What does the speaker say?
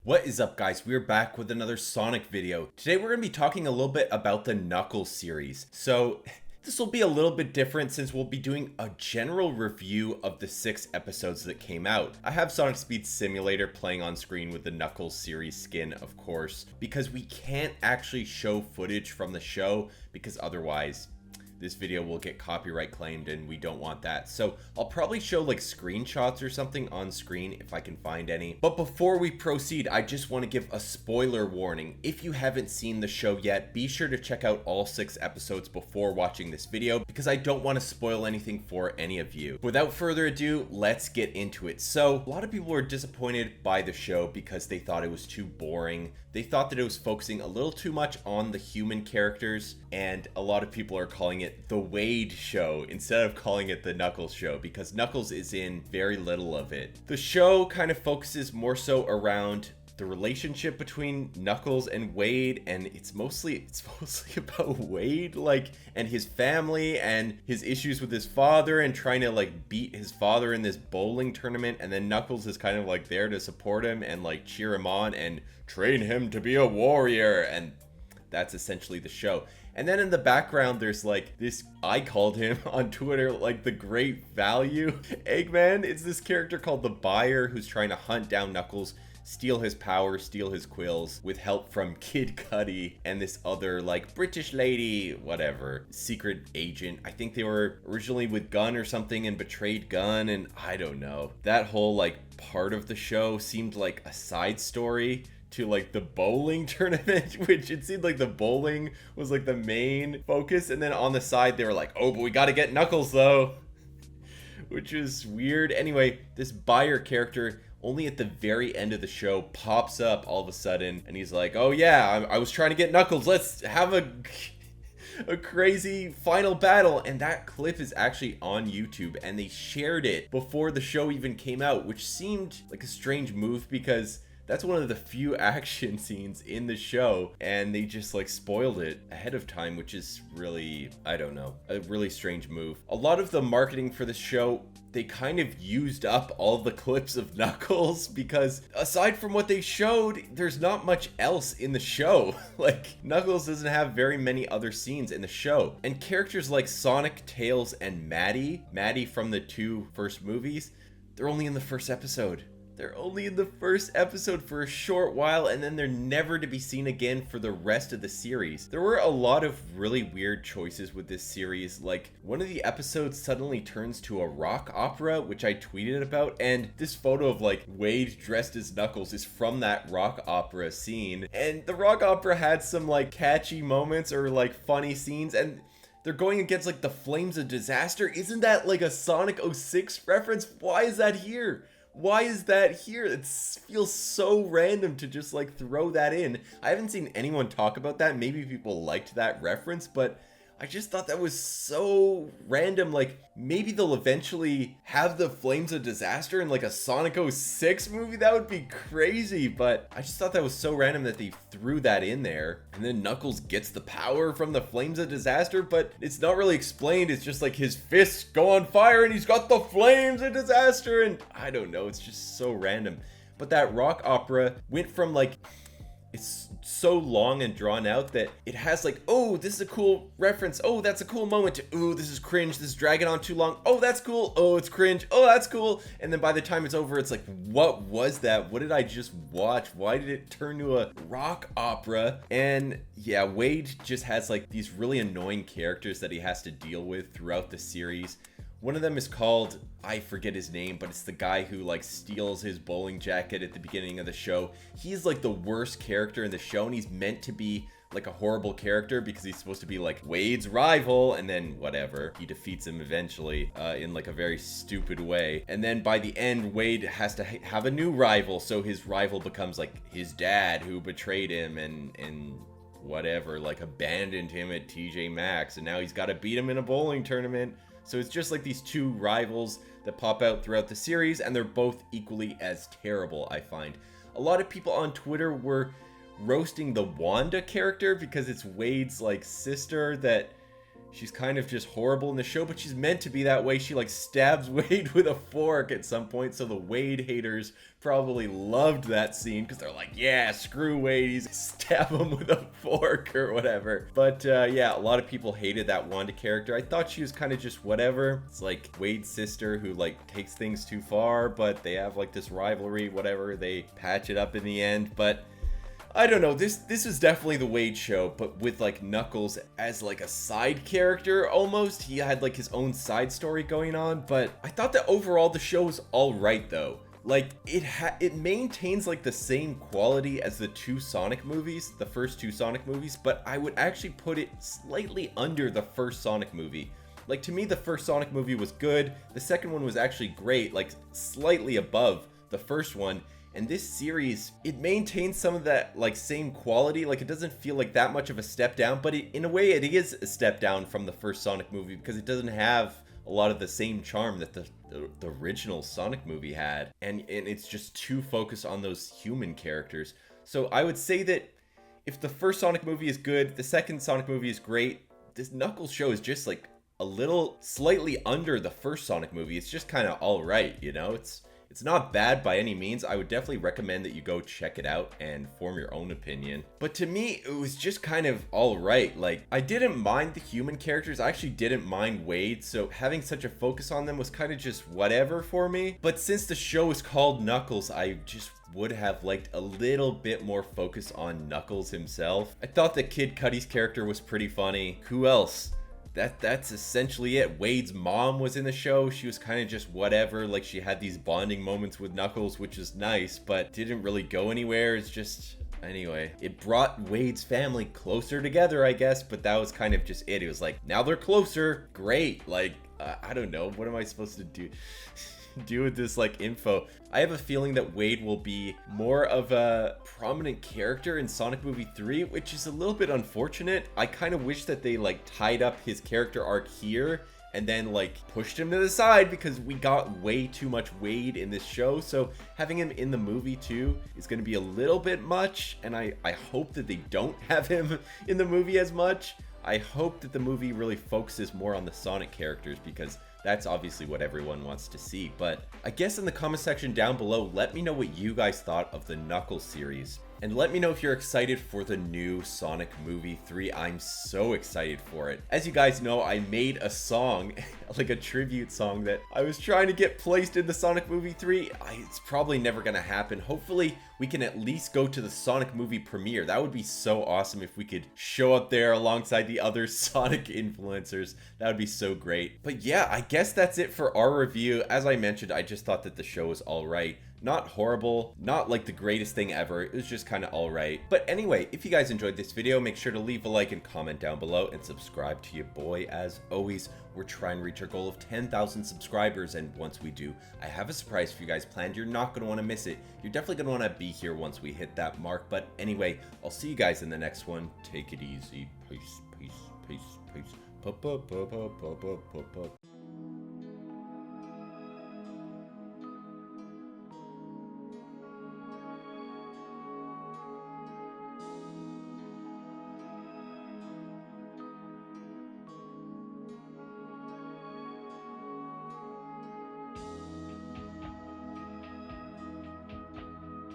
What is up, guys? We're back with another Sonic video. Today we're going to be talking a little bit about the Knuckles series. So this will be a little bit different since we'll be doing a general review of the 6 episodes that came out. I have Sonic Speed Simulator playing on screen with the Knuckles series skin, of course, because we can't actually show footage from the show because otherwise this video will get copyright claimed and we don't want that. So I'll probably show like screenshots or something on screen if I can find any. But before we proceed, I just want to give a spoiler warning. If you haven't seen the show yet, be sure to check out all 6 episodes before watching this video because I don't want to spoil anything for any of you. Without further ado, let's get into it. So a lot of people were disappointed by the show because they thought it was too boring. They thought that it was focusing a little too much on the human characters, and a lot of people are calling it the Wade show instead of calling it the Knuckles show because Knuckles is in very little of it. The show kind of focuses more so around the relationship between Knuckles and Wade, and it's mostly about Wade, like, and his family and his issues with his father and trying to like beat his father in this bowling tournament, and then Knuckles is kind of like there to support him and like cheer him on and train him to be a warrior, and that's essentially the show. And then in the background, there's like this, I called him on Twitter like the Great Value Eggman. It's this character called the Buyer who's trying to hunt down Knuckles, steal his power, steal his quills with help from Kid Cudi and this other like British lady, whatever, secret agent. I think they were originally with Gunn or something and betrayed Gunn, and I don't know. That whole like part of the show seemed like a side story to like the bowling tournament, which it seemed like the bowling was like the main focus, and then on the side they were like, oh, but we gotta get Knuckles though, which is weird. Anyway, this Buyer character only at the very end of the show pops up all of a sudden, and he's like, oh yeah, I was trying to get Knuckles, let's have a crazy final battle. And that clip is actually on YouTube, and they shared it before the show even came out, which seemed like a strange move because that's one of the few action scenes in the show, and they just like spoiled it ahead of time, which is really, I don't know, a really strange move. A lot of the marketing for the show, they kind of used up all the clips of Knuckles because aside from what they showed, there's not much else in the show. Like, Knuckles doesn't have very many other scenes in the show. And characters like Sonic, Tails, and Maddie from the 2 first movies, they're only in the first episode. They're only in the first episode for a short while, and then they're never to be seen again for the rest of the series. There were a lot of really weird choices with this series, like one of the episodes suddenly turns to a rock opera, which I tweeted about, and this photo of like Wade dressed as Knuckles is from that rock opera scene. And the rock opera had some like catchy moments or like funny scenes, and they're going against like the Flames of Disaster. Isn't that like a Sonic 06 reference? Why is that here? Why is that here? It feels so random to just like throw that in. I haven't seen anyone talk about that. Maybe people liked that reference, but I just thought that was so random. Like, maybe they'll eventually have the Flames of Disaster in like a Sonic 06 movie. That would be crazy, but I just thought that was so random that they threw that in there. And then Knuckles gets the power from the Flames of Disaster, but it's not really explained. It's just like his fists go on fire and he's got the Flames of Disaster, and I don't know, it's just so random. But that rock opera went from like, it's so long and drawn out that it has like, oh, this is a cool reference, oh, that's a cool moment, to, ooh, this is cringe, this is dragging on too long, oh, that's cool, oh, it's cringe, oh, that's cool. And then by the time it's over, it's like, what was that? What did I just watch? Why did it turn to a rock opera? And yeah, Wade just has like these really annoying characters that he has to deal with throughout the series. One of them is called, I forget his name, but it's the guy who like steals his bowling jacket at the beginning of the show. He's like the worst character in the show, and he's meant to be like a horrible character because he's supposed to be like Wade's rival, and then whatever, he defeats him eventually in like a very stupid way. And then by the end, Wade has to have a new rival, so his rival becomes like his dad who betrayed him and whatever, like abandoned him at TJ Maxx, and now he's got to beat him in a bowling tournament. So it's just like these 2 rivals that pop out throughout the series, and they're both equally as terrible, I find. A lot of people on Twitter were roasting the Wanda character because it's Wade's like sister that She's kind of just horrible in the show, but she's meant to be that way. She like stabs Wade with a fork at some point, so the Wade haters probably loved that scene because they're like, yeah, screw Wade, he's stab him with a fork or whatever. But yeah, a lot of people hated that Wanda character. I thought she was kind of just whatever. It's like Wade's sister who like takes things too far, but they have like this rivalry, whatever. They patch it up in the end, but I don't know, this is definitely the Wade show, but with like Knuckles as like a side character almost. He had like his own side story going on, but I thought that overall the show was alright though. Like it maintains like the same quality as the two Sonic movies, the first two Sonic movies, but I would actually put it slightly under the first Sonic movie. Like to me, the first Sonic movie was good, the second one was actually great, like slightly above the first one. And this series, it maintains some of that like same quality. Like it doesn't feel like that much of a step down, but in a way it is a step down from the first Sonic movie because it doesn't have a lot of the same charm that the original Sonic movie had. And it's just too focused on those human characters. So I would say that if the first Sonic movie is good, the second Sonic movie is great, this Knuckles show is just like a little slightly under the first Sonic movie. It's just kind of all right, you know? It's not bad by any means. I would definitely recommend that you go check it out and form your own opinion. But to me, it was just kind of all right. Like, I didn't mind the human characters. I actually didn't mind Wade. So having such a focus on them was kind of just whatever for me. But since the show is called Knuckles, I just would have liked a little bit more focus on Knuckles himself. I thought that Kid Cudi's character was pretty funny. Who else? That's essentially it. Wade's mom was in the show. She was kind of just whatever. Like she had these bonding moments with Knuckles, which is nice, but didn't really go anywhere. It's just, anyway, it brought Wade's family closer together, I guess, but that was kind of just it. It was like, now they're closer. Great. Like, I don't know. What am I supposed to do with this like info? I have a feeling that Wade will be more of a prominent character in Sonic Movie 3, which is a little bit unfortunate. I kind of wish that they like tied up his character arc here and then like pushed him to the side because we got way too much Wade in this show. So having him in the movie too is going to be a little bit much, and I hope that they don't have him in the movie as much. I hope that the movie really focuses more on the Sonic characters because that's obviously what everyone wants to see. But I guess in the comment section down below, let me know what you guys thought of the Knuckles series. And let me know if you're excited for the new Sonic Movie 3. I'm so excited for it. As you guys know, I made a song, like a tribute song that I was trying to get placed in the Sonic Movie 3. It's probably never gonna happen. Hopefully, we can at least go to the Sonic movie premiere. That would be so awesome if we could show up there alongside the other Sonic influencers. That would be so great. But yeah, I guess that's it for our review. As I mentioned, I just thought that the show was all right. Not horrible, not like the greatest thing ever. It was just kind of all right. But anyway, if you guys enjoyed this video, make sure to leave a like and comment down below and subscribe to your boy. As always, we're trying to reach our goal of 10,000 subscribers, and once we do, I have a surprise for you guys planned. You're not going to want to miss it. You're definitely going to want to be here once we hit that mark. But anyway, I'll see you guys in the next one. Take it easy. Peace, peace, peace, peace.